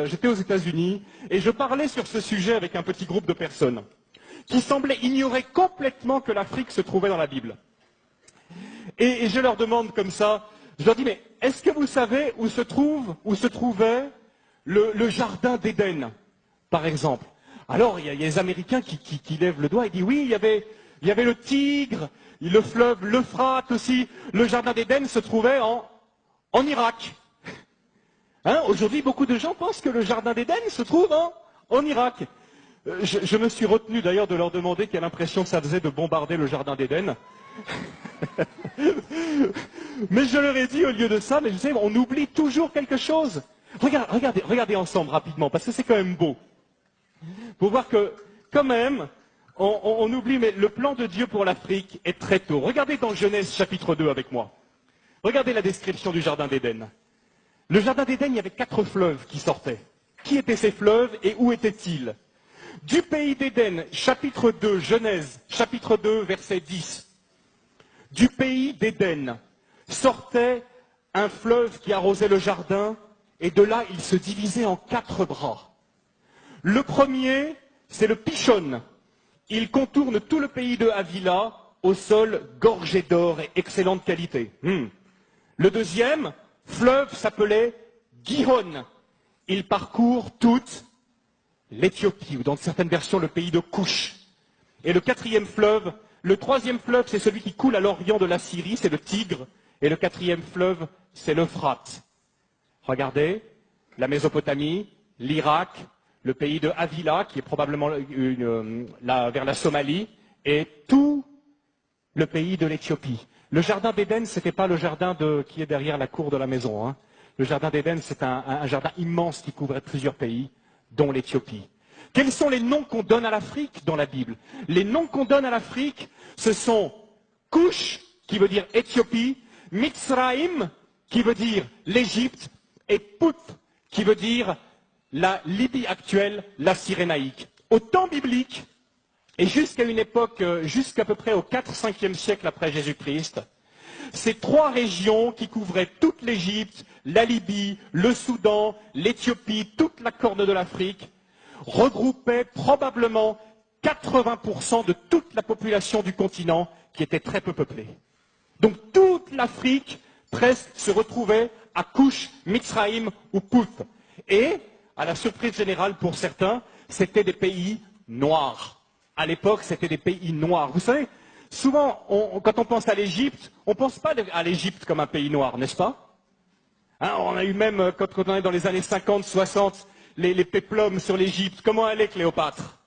j'étais aux États-Unis et je parlais sur ce sujet avec un petit groupe de personnes qui semblaient ignorer complètement que l'Afrique se trouvait dans la Bible. Et je leur demande comme ça, je leur dis, mais est-ce que vous savez où se trouvait le jardin d'Éden, par exemple? Alors, il y a les Américains qui lèvent le doigt et disent, oui, il y avait le Tigre, le fleuve, l'Euphrate aussi. Le jardin d'Éden se trouvait en Irak. Hein, aujourd'hui, beaucoup de gens pensent que le jardin d'Éden se trouve en Irak. Je me suis retenu d'ailleurs de leur demander quelle impression ça faisait de bombarder le jardin d'Éden. Mais je leur ai dit au lieu de ça, mais vous savez, on oublie toujours quelque chose. Regardez ensemble rapidement, parce que c'est quand même beau. Pour voir que, quand même, on oublie, mais le plan de Dieu pour l'Afrique est très tôt. Regardez dans Genèse chapitre 2 avec moi. Regardez la description du jardin d'Éden. Le jardin d'Éden, il y avait 4 fleuves qui sortaient. Qui étaient ces fleuves et où étaient-ils? Du pays d'Éden, chapitre 2, Genèse, chapitre 2, verset 10. Du pays d'Éden sortait un fleuve qui arrosait le jardin, et de là, il se divisait en 4 bras. Le premier, c'est le Pishon. Il contourne tout le pays de Havila, au sol gorgé d'or et excellente qualité. Le deuxième fleuve s'appelait Gihon. Il parcourt toute l'Éthiopie, ou dans certaines versions, le pays de Couche. Et le quatrième fleuve, le troisième fleuve, c'est celui qui coule à l'orient de la Syrie, c'est le Tigre. Et le quatrième fleuve, c'est l'Euphrate. Regardez, la Mésopotamie, l'Irak, le pays de Havila, qui est probablement vers la Somalie, et tout le pays de l'Éthiopie. Le jardin d'Éden, ce n'était pas le jardin qui est derrière la cour de la maison. Hein. Le jardin d'Éden, c'est un jardin immense qui couvrait plusieurs pays, dont l'Éthiopie. Quels sont les noms qu'on donne à l'Afrique dans la Bible? Les noms qu'on donne à l'Afrique, ce sont Couche, qui veut dire Éthiopie, Mitzraïm, qui veut dire l'Égypte, et Put, qui veut dire la Libye actuelle, la Cyrénaïque. Au temps biblique, et jusqu'à une époque, jusqu'à peu près au 4-5e siècle après Jésus-Christ, ces 3 régions qui couvraient toute l'Égypte, la Libye, le Soudan, l'Éthiopie, toute la corne de l'Afrique, regroupaient probablement 80% de toute la population du continent qui était très peu peuplée. Donc toute l'Afrique presque se retrouvait à Couche, Mitzraïm ou Put. Et, à la surprise générale pour certains, c'était des pays noirs. À l'époque, c'était des pays noirs. Vous savez, souvent, quand on pense à l'Égypte, on ne pense pas à l'Égypte comme un pays noir, n'est-ce pas? Hein, on a eu même, quand on est dans les années 50, 60, les péplums sur l'Égypte. Comment elle est, Cléopâtre?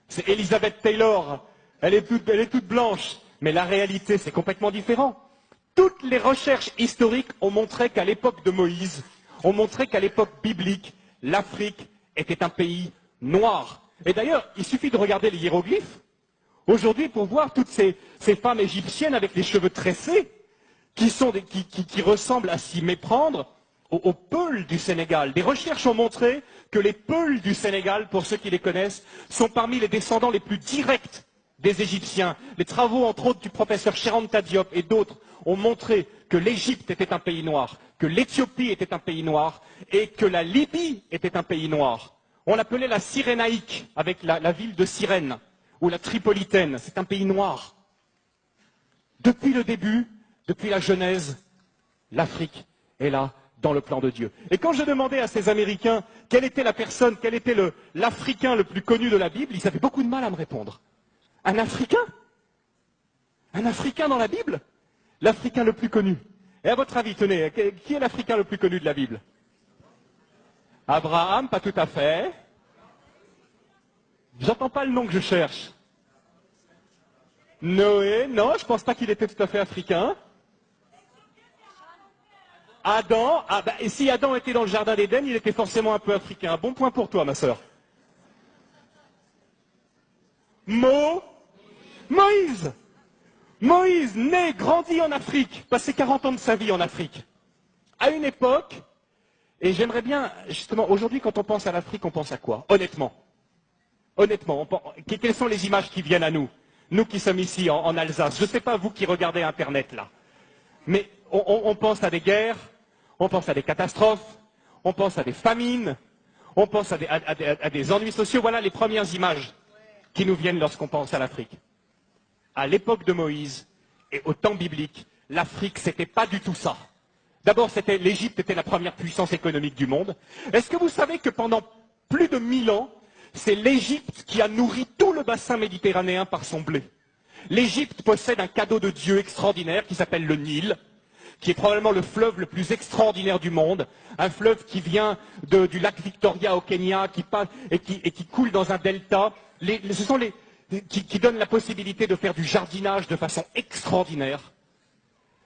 C'est Elizabeth Taylor. Elle est toute blanche. Mais la réalité, c'est complètement différent. Toutes les recherches historiques ont montré qu'à l'époque de Moïse, ont montré qu'à l'époque biblique, l'Afrique était un pays noir. Et d'ailleurs, il suffit de regarder les hiéroglyphes aujourd'hui pour voir toutes ces femmes égyptiennes avec les cheveux tressés qui ressemblent à s'y méprendre aux Peuls du Sénégal. Des recherches ont montré que les Peuls du Sénégal, pour ceux qui les connaissent, sont parmi les descendants les plus directs des Égyptiens. Les travaux, entre autres, du professeur Cheranta Diop et d'autres ont montré que l'Égypte était un pays noir, que l'Éthiopie était un pays noir et que la Libye était un pays noir. On l'appelait la Cyrénaïque, avec la ville de Cyrène, ou la Tripolitaine. C'est un pays noir. Depuis le début, depuis la Genèse, l'Afrique est là, dans le plan de Dieu. Et quand je demandais à ces Américains quelle était la personne, quel était l'Africain le plus connu de la Bible, ils avaient beaucoup de mal à me répondre. Un Africain? Un Africain dans la Bible? L'Africain le plus connu. Et à votre avis, tenez, qui est l'Africain le plus connu de la Bible? Abraham, pas tout à fait. J'entends pas le nom que je cherche. Noé, non, je pense pas qu'il était tout à fait africain. Adam, et si Adam était dans le jardin d'Éden, il était forcément un peu africain. Bon point pour toi, ma sœur. Moïse. Moïse, né, grandi en Afrique, passé 40 ans de sa vie en Afrique. À une époque, et j'aimerais bien, justement, aujourd'hui, quand on pense à l'Afrique, on pense à quoi? Honnêtement. Honnêtement, quelles sont les images qui viennent à nous? Nous qui sommes ici, en Alsace. Je ne sais pas, vous qui regardez Internet, là. Mais on pense à des guerres, on pense à des catastrophes, on pense à des famines, on pense à des ennuis sociaux. Voilà les premières images qui nous viennent lorsqu'on pense à l'Afrique. À l'époque de Moïse et au temps biblique, l'Afrique, c'était pas du tout ça. D'abord, l'Égypte était la première puissance économique du monde. Est-ce que vous savez que pendant plus de 1000 ans, c'est l'Égypte qui a nourri tout le bassin méditerranéen par son blé? L'Égypte possède un cadeau de Dieu extraordinaire qui s'appelle le Nil, qui est probablement le fleuve le plus extraordinaire du monde, un fleuve qui vient du lac Victoria au Kenya, qui passe et qui coule dans un delta. Ce sont qui donnent la possibilité de faire du jardinage de façon extraordinaire.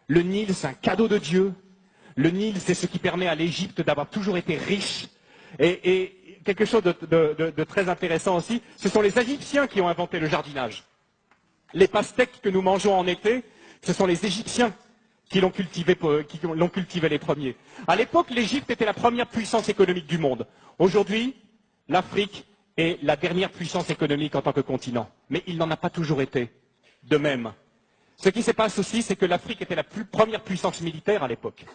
Le Nil, c'est un cadeau de Dieu. Le Nil, c'est ce qui permet à l'Égypte d'avoir toujours été riche. Et quelque chose de très intéressant aussi, ce sont les Égyptiens qui ont inventé le jardinage. Les pastèques que nous mangeons en été, ce sont les Égyptiens qui l'ont cultivé les premiers. À l'époque, l'Égypte était la première puissance économique du monde. Aujourd'hui, l'Afrique est la dernière puissance économique en tant que continent. Mais il n'en a pas toujours été de même. Ce qui se passe aussi, c'est que l'Afrique était la première puissance militaire à l'époque.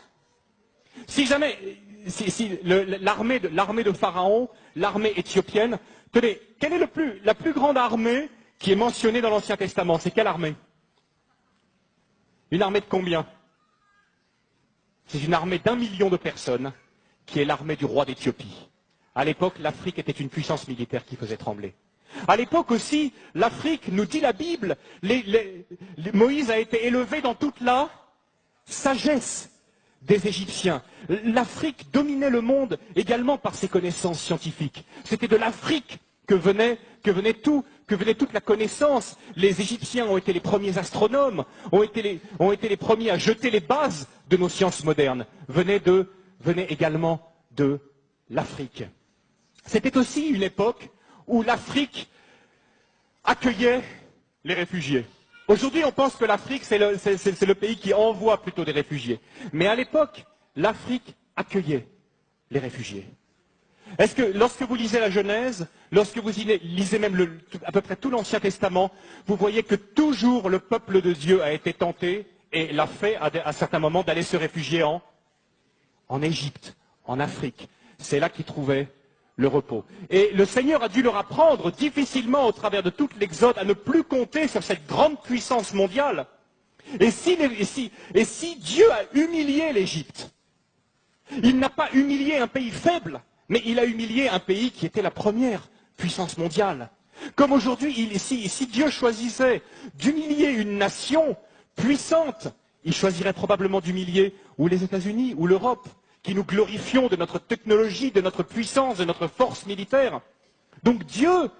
Si jamais, l'armée de Pharaon, l'armée éthiopienne, tenez, quelle est la plus grande armée qui est mentionnée dans l'Ancien Testament? C'est quelle armée? Une armée de combien? C'est une armée d'1 million de personnes qui est l'armée du roi d'Éthiopie. À l'époque, l'Afrique était une puissance militaire qui faisait trembler. À l'époque aussi, l'Afrique, nous dit la Bible, Moïse a été élevé dans toute la sagesse des Égyptiens. L'Afrique dominait le monde également par ses connaissances scientifiques. C'était de l'Afrique que venait toute la connaissance. Les Égyptiens ont été les premiers astronomes, ont été les premiers à jeter les bases de nos sciences modernes. Venait également de l'Afrique. C'était aussi une époque où l'Afrique accueillait les réfugiés. Aujourd'hui, on pense que l'Afrique, c'est le pays qui envoie plutôt des réfugiés. Mais à l'époque, l'Afrique accueillait les réfugiés. Est-ce que lorsque vous lisez la Genèse, lorsque vous lisez même à peu près tout l'Ancien Testament, vous voyez que toujours le peuple de Dieu a été tenté et l'a fait à certains moments d'aller se réfugier en Égypte, en Afrique. C'est là qu'ils trouvaient le repos. Et le Seigneur a dû leur apprendre difficilement au travers de toute l'Exode à ne plus compter sur cette grande puissance mondiale. Et si Dieu a humilié l'Égypte, il n'a pas humilié un pays faible, mais il a humilié un pays qui était la première puissance mondiale. Comme aujourd'hui, si Dieu choisissait d'humilier une nation puissante, il choisirait probablement d'humilier ou les États-Unis ou l'Europe, qui nous glorifions de notre technologie, de notre puissance, de notre force militaire. Donc Dieu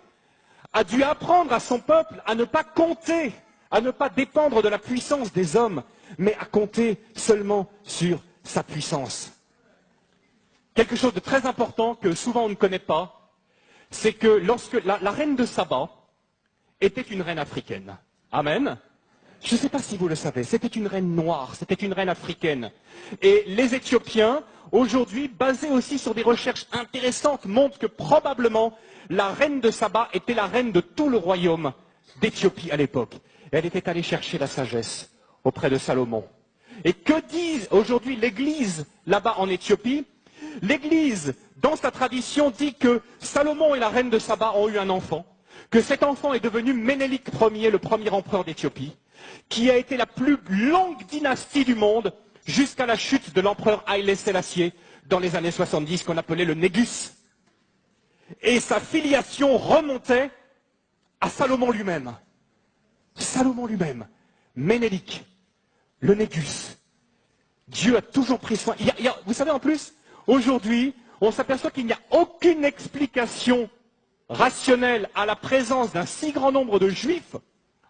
a dû apprendre à son peuple à ne pas compter, à ne pas dépendre de la puissance des hommes, mais à compter seulement sur sa puissance. Quelque chose de très important que souvent on ne connaît pas, c'est que lorsque la reine de Saba était une reine africaine. Amen. Je ne sais pas si vous le savez, c'était une reine noire, c'était une reine africaine. Et les Éthiopiens, aujourd'hui, basés aussi sur des recherches intéressantes, montrent que probablement la reine de Saba était la reine de tout le royaume d'Éthiopie à l'époque. Elle était allée chercher la sagesse auprès de Salomon. Et que dit aujourd'hui l'Église là-bas en Éthiopie? L'Église, dans sa tradition, dit que Salomon et la reine de Saba ont eu un enfant, que cet enfant est devenu Ménélik Ier, le premier empereur d'Éthiopie, qui a été la plus longue dynastie du monde jusqu'à la chute de l'empereur Haïlé Sélassié dans les années 70, qu'on appelait le Négus. Et sa filiation remontait à Salomon lui-même. Salomon lui-même, Ménélik, le Négus. Dieu a toujours pris soin. Vous savez, en plus, aujourd'hui, on s'aperçoit qu'il n'y a aucune explication rationnelle à la présence d'un si grand nombre de Juifs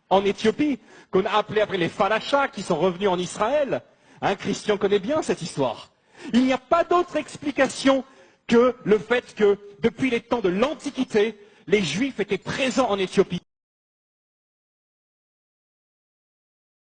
en Éthiopie, qu'on a appelé après les Falachas, qui sont revenus en Israël. Christian connaît bien cette histoire. Il n'y a pas d'autre explication que le fait que, depuis les temps de l'Antiquité, les Juifs étaient présents en Éthiopie.